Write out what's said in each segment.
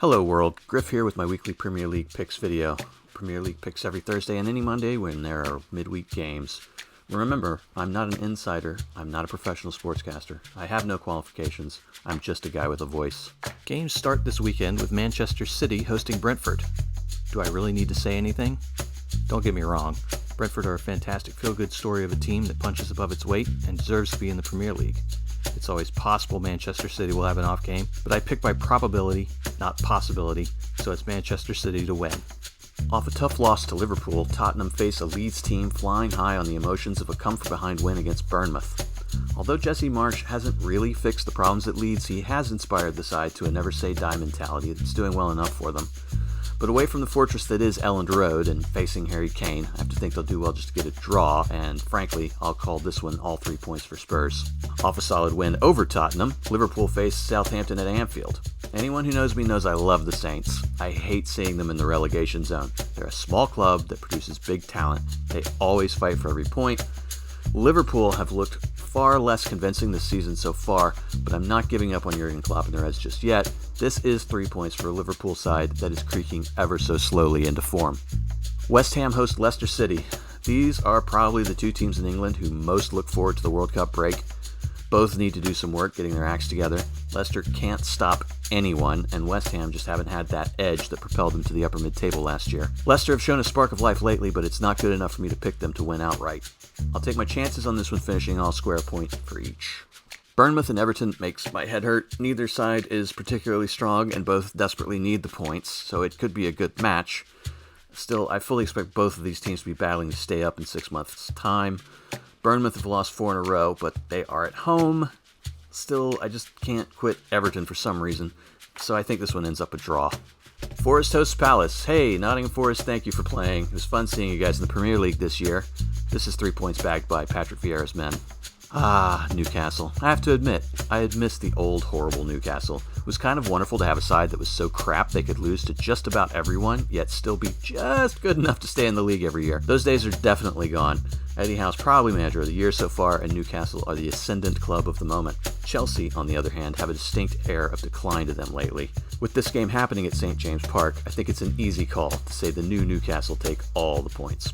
Hello world, Griff here with my weekly Premier League picks video. Premier League picks every Thursday and any Monday when there are midweek games. Remember, I'm not an insider, I'm not a professional sportscaster. I have no qualifications, I'm just a guy with a voice. Games start this weekend with Manchester City hosting Brentford. Do I really need to say anything? Don't get me wrong, Brentford are a fantastic feel-good story of a team that punches above its weight and deserves to be in the Premier League. It's always possible Manchester City will have an off game, but I pick by probability, not possibility, so it's Manchester City to win. Off a tough loss to Liverpool, Tottenham face a Leeds team flying high on the emotions of a come-from-behind win against Bournemouth. Although Jesse Marsch hasn't really fixed the problems at Leeds, he has inspired the side to a never-say-die mentality that's doing well enough for them. But away from the fortress that is Elland Road and facing Harry Kane, I have to think they'll do well just to get a draw, and frankly, I'll call this one all 3 points for Spurs. Off a solid win over Tottenham, Liverpool face Southampton at Anfield. Anyone who knows me knows I love the Saints. I hate seeing them in the relegation zone. They're a small club that produces big talent. They always fight for every point. Liverpool have looked far less convincing this season so far, but I'm not giving up on Jurgen Klopp and the Reds just yet. This is 3 points for a Liverpool side that is creaking ever so slowly into form. West Ham host Leicester City. These are probably the two teams in England who most look forward to the World Cup break. Both need to do some work getting their acts together. Leicester can't stop anyone, and West Ham just haven't had that edge that propelled them to the upper mid-table last year. Leicester have shown a spark of life lately, but it's not good enough for me to pick them to win outright. I'll take my chances on this one finishing all square point for each. Bournemouth and Everton makes my head hurt. Neither side is particularly strong, and both desperately need the points, so it could be a good match. Still, I fully expect both of these teams to be battling to stay up in 6 months' time. Bournemouth have lost 4 in a row, but they are at home. Still, I just can't quit Everton for some reason, so I think this one ends up a draw. Forest hosts Palace. Hey, Nottingham Forest, thank you for playing. It was fun seeing you guys in the Premier League this year. This is 3 points bagged by Patrick Vieira's men. Newcastle. I have to admit, I had missed the old horrible Newcastle. It was kind of wonderful to have a side that was so crap they could lose to just about everyone, yet still be just good enough to stay in the league every year. Those days are definitely gone. Eddie Howe's probably manager of the year so far, and Newcastle are the ascendant club of the moment. Chelsea, on the other hand, have a distinct air of decline to them lately. With this game happening at St. James Park, I think it's an easy call to say the new Newcastle take all the points.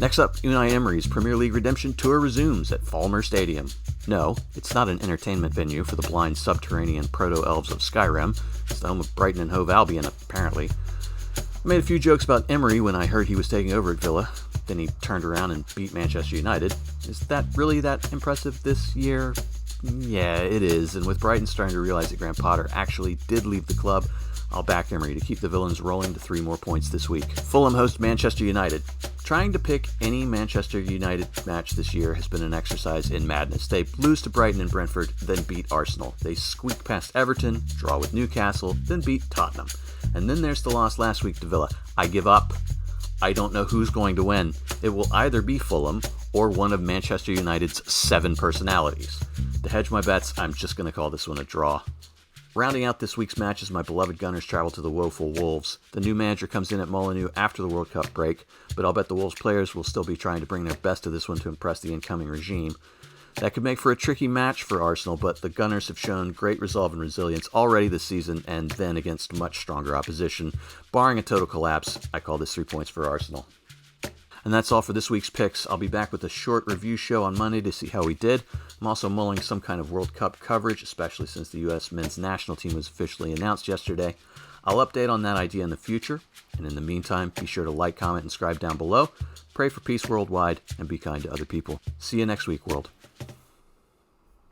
Next up, Unai Emery's Premier League redemption tour resumes at Falmer Stadium. No, it's not an entertainment venue for the blind subterranean proto-elves of Skyrim. It's the home of Brighton and Hove Albion, apparently. I made a few jokes about Emery when I heard he was taking over at Villa. Then he turned around and beat Manchester United. Is that really that impressive this year? Yeah, it is, and with Brighton starting to realize that Graham Potter actually did leave the club, I'll back Emery to keep the villains rolling to 3 more points this week. Fulham host Manchester United. Trying to pick any Manchester United match this year has been an exercise in madness. They lose to Brighton and Brentford, then beat Arsenal. They squeak past Everton, draw with Newcastle, then beat Tottenham. And then there's the loss last week to Villa. I give up. I don't know who's going to win. It will either be Fulham or one of Manchester United's 7 personalities. To hedge my bets, I'm just going to call this one a draw. Rounding out this week's matches, my beloved Gunners travel to the woeful Wolves. The new manager comes in at Molineux after the World Cup break, but I'll bet the Wolves players will still be trying to bring their best to this one to impress the incoming regime. That could make for a tricky match for Arsenal, but the Gunners have shown great resolve and resilience already this season, and then against much stronger opposition. Barring a total collapse, I call this 3 points for Arsenal. And that's all for this week's picks. I'll be back with a short review show on Monday to see how we did. I'm also mulling some kind of World Cup coverage, especially since the U.S. men's national team was officially announced yesterday. I'll update on that idea in the future. And in the meantime, be sure to like, comment, and subscribe down below. Pray for peace worldwide, and be kind to other people. See you next week, world.